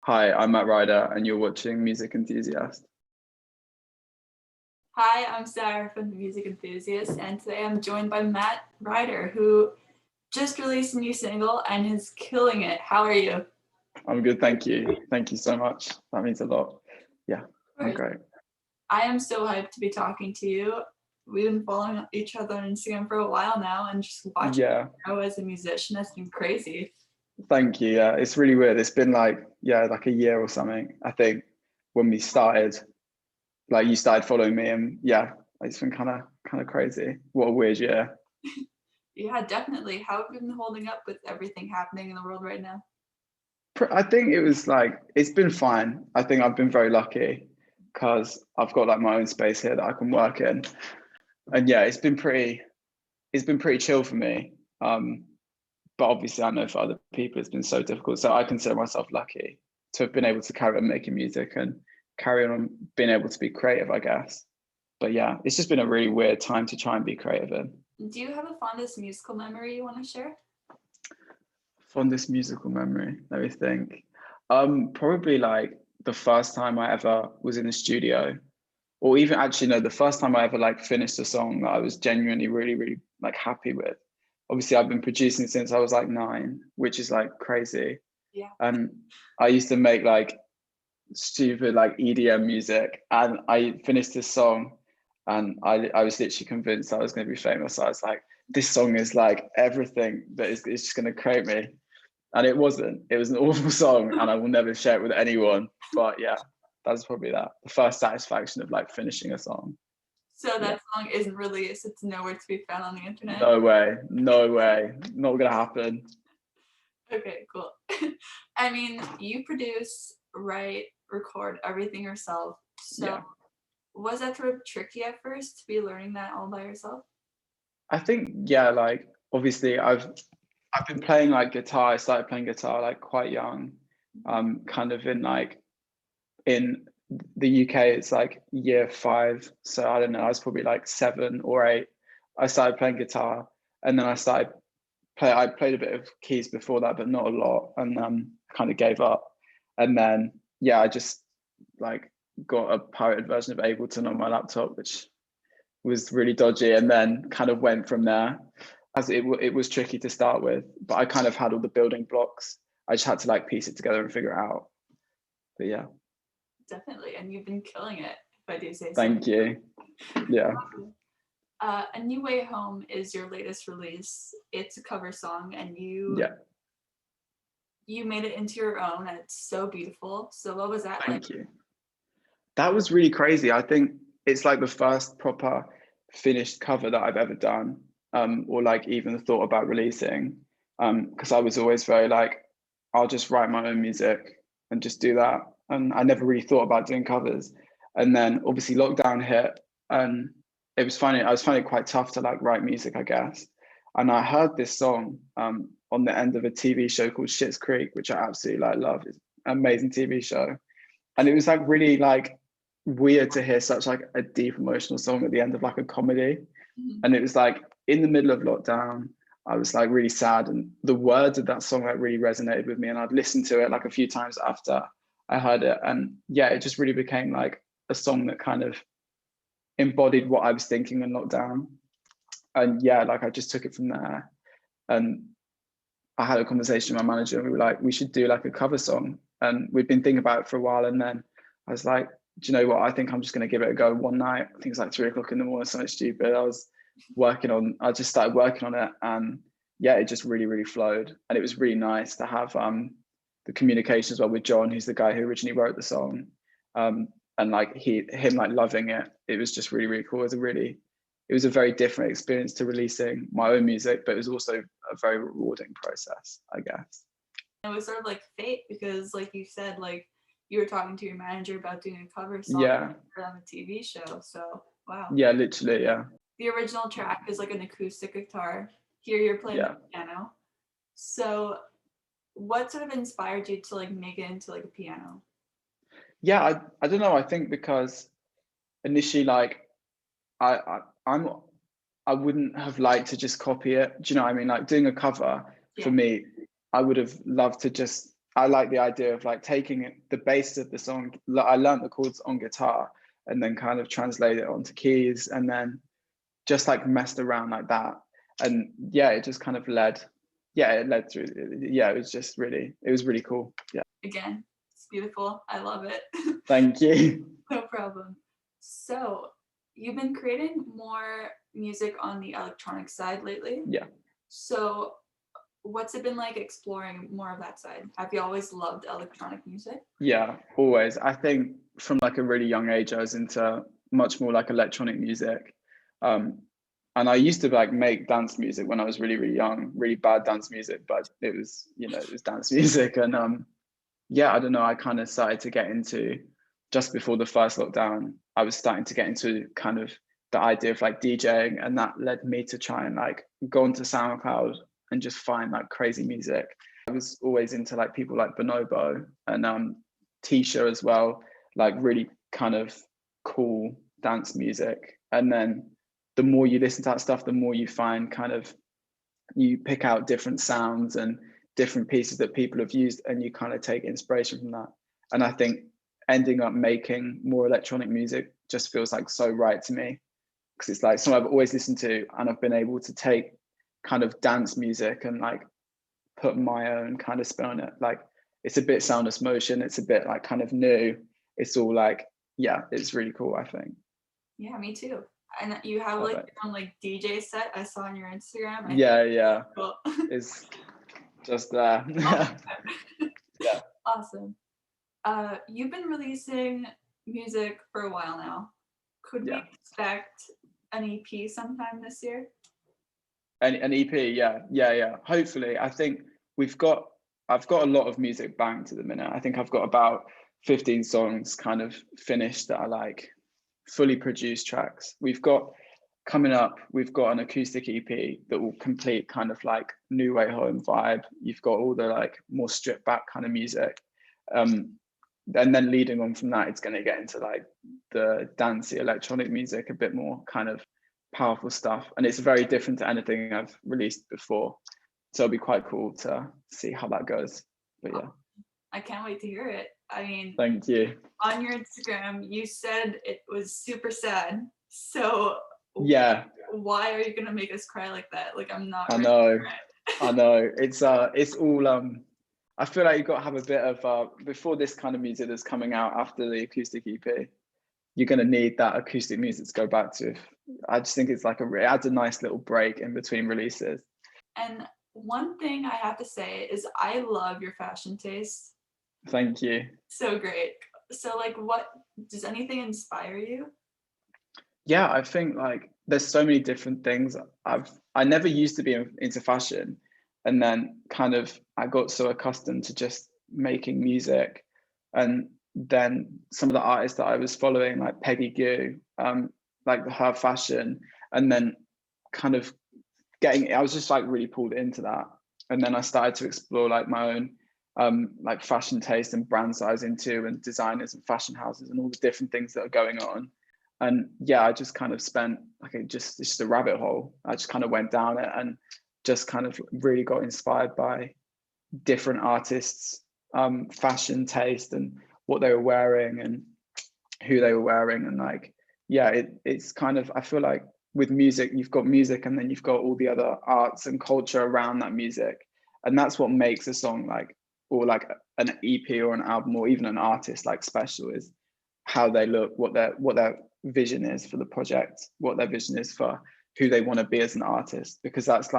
Hi, I'm Matt Ryder, and you're watching Music Enthusiast. Hi, I'm Sarah from the Music Enthusiast, and today I'm joined by Matt Ryder, who just released a new single and is killing it. How are you? I'm good, thank you. Thank you so much. That means a lot. Yeah, I'm great. I am so hyped to be talking to you. We've been following each other on Instagram for a while now, and just watching you grow as a musician has been crazy. Thank you. Yeah, it's really weird. It's been like a year or something. I think when we started, like you started following me, and it's been kind of crazy. What a weird year. Yeah, definitely. How have you been holding up with everything happening in the world right now? I think it's been fine. I think I've been very lucky because I've got like my own space here that I can work in, and yeah, it's been pretty chill for me. But obviously I know for other people it's been so difficult. So I consider myself lucky to have been able to carry on making music and carry on being able to be creative, I guess. But yeah, it's just been a really weird time to try and be creative in. Do you have a fondest musical memory you want to share? Fondest musical memory, let me think. Probably like the first time I ever was in the studio, or even actually no, the first time I ever like finished a song that I was genuinely really like happy with. Obviously I've been producing since I was like 9, which is like crazy. Yeah. And I used to make like stupid like EDM music, and I finished this song and I was literally convinced I was going to be famous. So I was like, this song is like everything that is it's just going to create me. And it wasn't. It was an awful song and I will never share it with anyone. But yeah, that's probably the first satisfaction of like finishing a song. So that song isn't released. It's nowhere to be found on the internet. No way. Not gonna happen. Okay, cool. I mean, you produce, write, record everything yourself. So was that sort of tricky at first to be learning that all by yourself? I think like obviously I've been playing like guitar. I started playing guitar like quite young. Kind of in the UK it's like year 5. So I don't know, I was probably like 7 or 8. I started playing guitar, and then I played a bit of keys before that, but not a lot, and kind of gave up. And then I just like got a pirated version of Ableton on my laptop, which was really dodgy, and then kind of went from there. As it was tricky to start with, but I kind of had all the building blocks. I just had to like piece it together and figure it out. But yeah. Definitely, and you've been killing it, if I do say so. Thank you. Yeah. A New Way Home is your latest release. It's a cover song, and you made it into your own, and it's so beautiful. So what was that like? Thank you. That was really crazy. I think it's like the first proper finished cover that I've ever done, or like even thought about releasing. Because I was always very like, I'll just write my own music and just do that. And I never really thought about doing covers. And then obviously lockdown hit, and I was finding it quite tough to like write music, I guess. And I heard this song on the end of a TV show called Schitt's Creek, which I absolutely like love. It's an amazing TV show. And it was like really like weird to hear such like a deep emotional song at the end of like a comedy. And it was like in the middle of lockdown, I was like really sad, and the words of that song like really resonated with me, and I'd listened to it like a few times after I heard it, and it just really became like a song that kind of embodied what I was thinking in lockdown. And like I just took it from there, and I had a conversation with my manager, and we were like, we should do like a cover song. And we'd been thinking about it for a while, and then I was like, do you know what? I think I'm just going to give it a go one night. I think it's like 3 o'clock in the morning, something stupid. I just started working on it, and it just really flowed. And it was really nice to have the communication as well with John, who's the guy who originally wrote the song. And like him like loving it. It was just really cool. It was a very different experience to releasing my own music, but it was also a very rewarding process, I guess. It was sort of like fate, because like you said, like you were talking to your manager about doing a cover song on a TV show. So wow. Yeah, literally, yeah. The original track is like an acoustic guitar. Here you're playing the piano. So what sort of inspired you to like make it into like a piano? Yeah, I don't know. I think because initially like I wouldn't have liked to just copy it. Do you know what I mean? Like doing a cover for me, I would have loved to just I like the idea of like taking the basis of the song. I learned the chords on guitar and then kind of translate it onto keys and then just like messed around like that. And yeah, it just kind of led. Yeah, it led through. Yeah, it was really cool. Yeah. Again, it's beautiful. I love it. Thank you. No problem. So, you've been creating more music on the electronic side lately. Yeah. So, what's it been like exploring more of that side? Have you always loved electronic music? Yeah, always. I think from like a really young age, I was into much more like electronic music. And I used to like make dance music when I was really, really young, really bad dance music, but it was, it was dance music. And yeah, I don't know, I kind of started to get into just before the first lockdown, I was starting to get into kind of the idea of like DJing, and that led me to try and like go onto SoundCloud and just find like crazy music. I was always into like people like Bonobo and Tisha as well, like really kind of cool dance music. And then the more you listen to that stuff, the more you find kind of you pick out different sounds and different pieces that people have used, and you kind of take inspiration from that. And I think ending up making more electronic music just feels like so right to me, because it's like something I've always listened to, and I've been able to take kind of dance music and like put my own kind of spin on it. Like it's a bit soundless motion, it's a bit like kind of new. It's all like, yeah, it's really cool, I think. Yeah, me too. And you have like your own like DJ set I saw on your Instagram. Yeah. Cool. It's just there. Yeah. Awesome. You've been releasing music for a while now. Could we expect an EP sometime this year? An EP, yeah. Hopefully, I think I've got a lot of music banked at the minute. I think I've got about 15 songs kind of finished that are like fully produced tracks. We've got coming up, we've got an acoustic EP that will complete kind of like New Way Home vibe. You've got all the like more stripped back kind of music. And then leading on from that, it's going to get into like the dancey electronic music, a bit more kind of powerful stuff. And it's very different to anything I've released before. So it'll be quite cool to see how that goes. But yeah. I can't wait to hear it. I mean, thank you. On your Instagram, you said it was super sad. So yeah, why are you gonna make us cry like that? Like I'm not. I know. It's all. I feel like you've got to have a bit of before this kind of music that's coming out after the acoustic EP. You're gonna need that acoustic music to go back to. I just think it's like it adds a nice little break in between releases. And one thing I have to say is I love your fashion taste. Thank you. So great. So like what does anything inspire you? Yeah, I think like there's so many different things. I never used to be into fashion, and then kind of I got so accustomed to just making music, and then some of the artists that I was following, like Peggy Gou, like her fashion, and then kind of I was just like really pulled into that, and then I started to explore like my own like fashion taste and brand sizing too, and designers and fashion houses and all the different things that are going on. And yeah, I just kind of spent like it's just a rabbit hole. I just kind of went down it and just kind of really got inspired by different artists, fashion taste and what they were wearing and who they were wearing. And like, yeah, it's kind of, I feel like with music, you've got music and then you've got all the other arts and culture around that music. And that's what makes a song like, or like an EP or an album or even an artist like special, is how they look, what their vision is for the project, what their vision is for who they want to be as an artist, because that's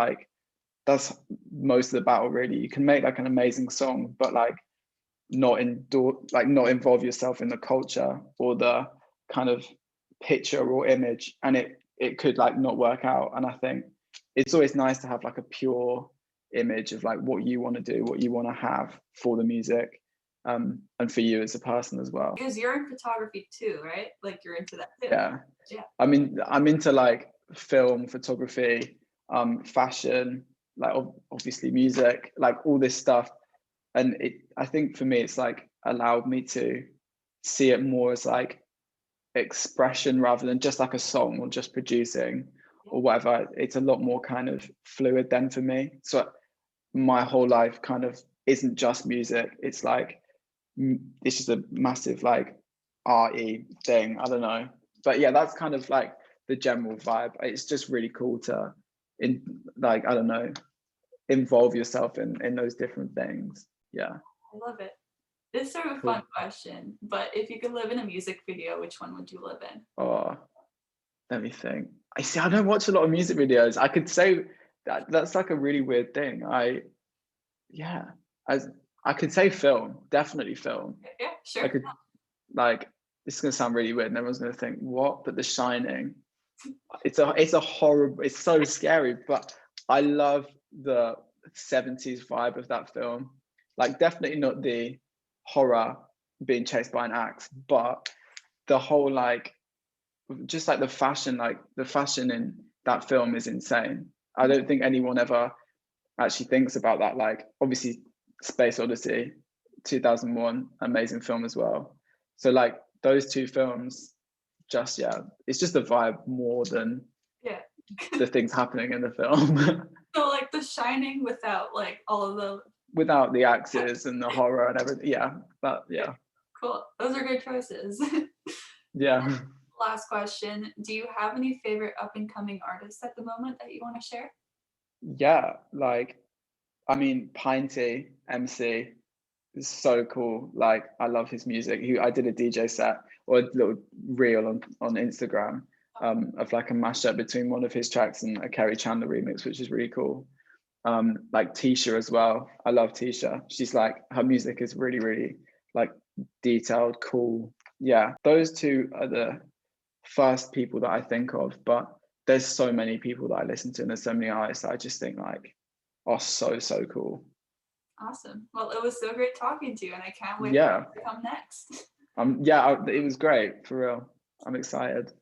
most of the battle really. You can make like an amazing song, but like not involve yourself in the culture or the kind of picture or image, and it could like not work out. And I think it's always nice to have like a pure image of like what you want to do, what you want to have for the music, and for you as a person as well. Because you're in photography too, right? Like you're into that too. Yeah. I'm into like film, photography, fashion, like obviously music, like all this stuff. And I think for me, it's like allowed me to see it more as like expression rather than just like a song or just producing or whatever. It's a lot more kind of fluid then for me. So my whole life kind of isn't just music. It's like it's just a massive like arty thing. I don't know, but yeah, that's kind of like the general vibe. It's just really cool to like, I don't know, involve yourself in those different things. Yeah. I love it. This is sort of a Cool. fun question, but if you could live in a music video, which one would you live in? Oh, let me think. I see. I don't watch a lot of music videos. I could say that's like a really weird thing. Yeah, as I could say film, definitely film. Yeah, sure. I could like this is gonna sound really weird, and everyone's gonna think what? But The Shining, it's a horrible. It's so scary, but I love the 70s vibe of that film. Like definitely not the horror being chased by an axe, but the whole like just like the fashion in that film is insane. I don't think anyone ever actually thinks about that. Like obviously Space Odyssey 2001, amazing film as well. So like those two films, just yeah, it's just a vibe more than Yeah. the things happening in the film. So like The Shining without like all of the Without the axes and the horror and everything. Yeah, but yeah. cool. Those are good choices. Yeah. Last question. Do you have any favorite up and coming artists at the moment that you want to share? Yeah, like I mean Pinty MC is so cool. Like I love his music. I did a DJ set or a little reel on Instagram of like a mashup between one of his tracks and a Kerry Chandler remix, which is really cool. Like Tisha as well. I love Tisha. She's like her music is really, really like detailed, cool. Yeah, those two are the first people that I think of, but there's so many people that I listen to and there's so many artists that I just think like are so cool. Awesome. Well, it was so great talking to you, and I can't wait Yeah. for you to come next. Yeah, it was great for real. I'm excited.